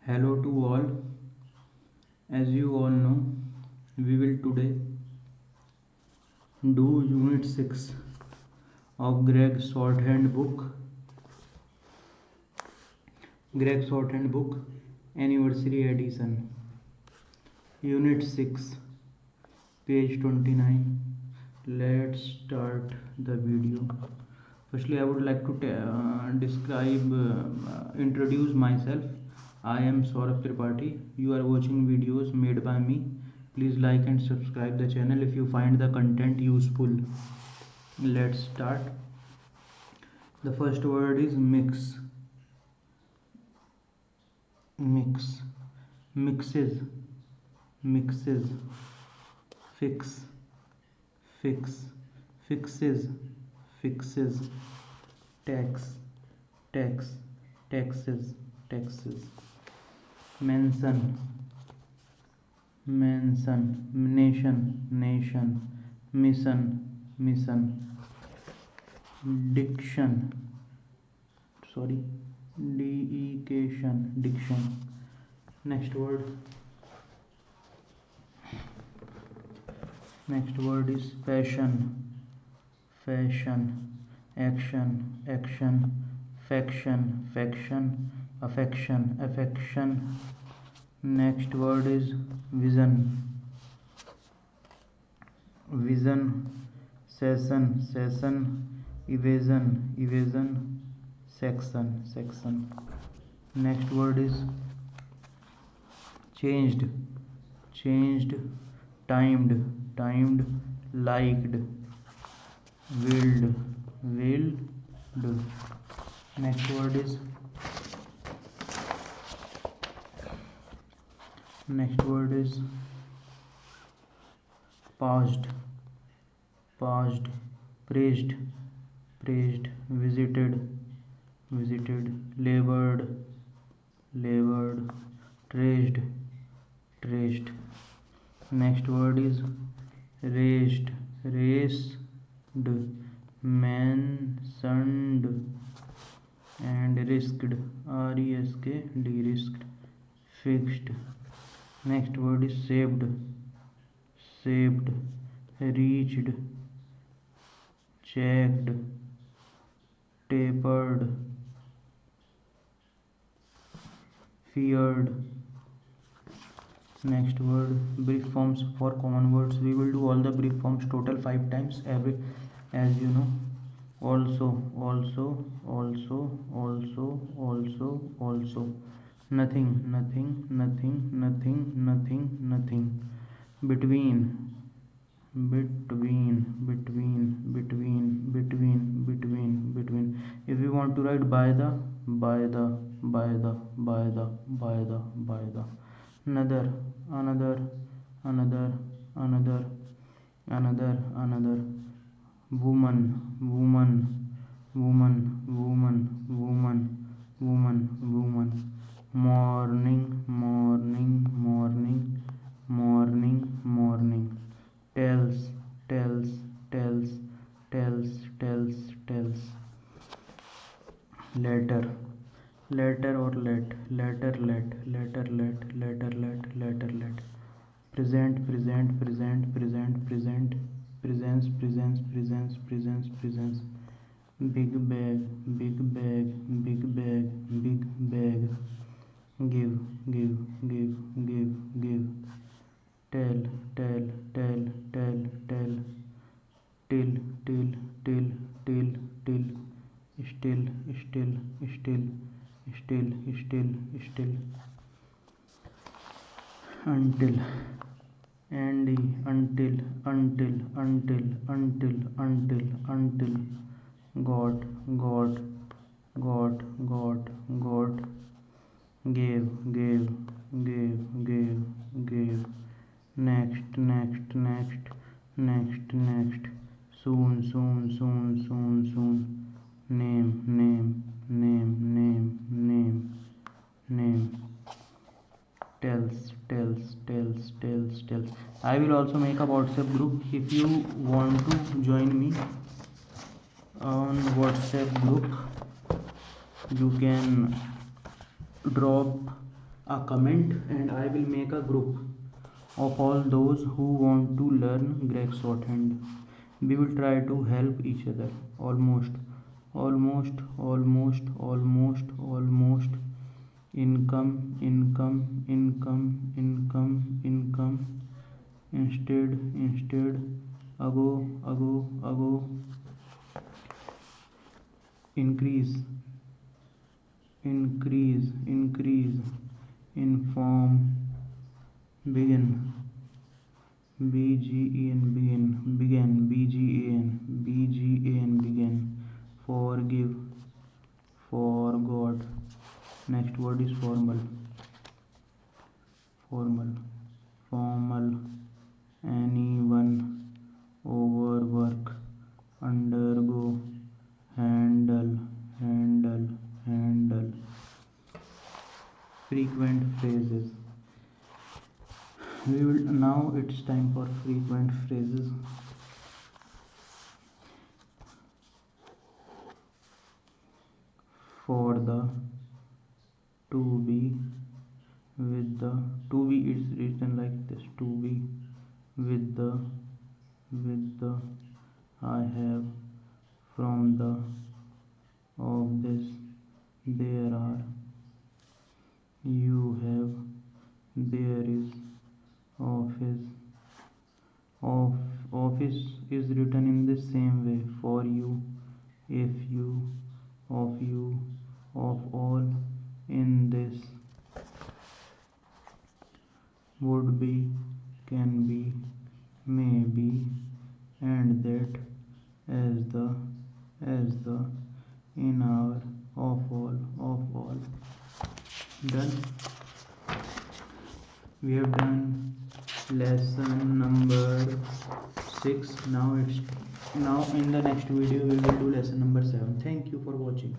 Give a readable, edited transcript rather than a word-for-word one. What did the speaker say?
Hello to all. As you all know, we will today do unit 6 of Gregg Shorthand book. Gregg Shorthand book anniversary edition. Unit 6 page 29. Let's start the video. Firstly, I would like to introduce myself. I am Saurabh Tripathi. You are watching videos made by me. Please like and subscribe the channel if you find the content useful. Let's start. The first word is mix. Mix. Mixes. Mixes. Fix. Fix. Fixes. Fixes. Tax. Tax. Taxes. Taxes. Mention. Mention. Nation. Nation. Mission. Mission. Diction. Sorry. Dedication. Diction. Next word. Next word is passion. Fashion. Action. Action. Faction. Faction. Affection. Affection. Next word is vision. Vision. Session. Session. Evasion. Evasion. Section. Section. Next word is changed. Changed. Timed. Timed. Liked. Willed. Willed. Next word is passed. Passed. Praised. Praised. Visited. Visited. Labored. Labored. Traced. Traced. Next word is raised. Raised. Mentioned and risked. R-E-S-K-D. Risked. Fixed. Next word is saved. Saved. Reached. Checked. Tapered. Feared. Next word brief forms for common words. We will do all the brief forms total 5 times as you know. Also. Nothing. Between. If you want to write by the. Another. Woman. Morning. Tells. Letter or let. Present. Big bag. Give. Tell. Till. Still. Until. Until. Got. Gave. Next. Soon. Name. Tells. I will also make a WhatsApp group. If you want to join me on WhatsApp group, you can drop a comment and I will make a group of all those who want to learn Gregg Shorthand. We will try to help each other. Almost. Income. Instead. Ago. Increase. Inform. Begin. Begin. Begin. Forgive. Forgot. Next word is formal. Anyone. Overwork. Undergo. Handle. Frequent phrases. Now it's time for frequent phrases. For the, to be, with the, to be is written like this, to be, with the, I have, from the, of this, there are, you have, there is, office. Office is written in the same way, for you, if you, of you, of all, in this, would be, can be, may be, and that, as the, in our, of all. Done. We have done lesson number 6. Now in the next video we will do lesson number 7. Thank you for watching.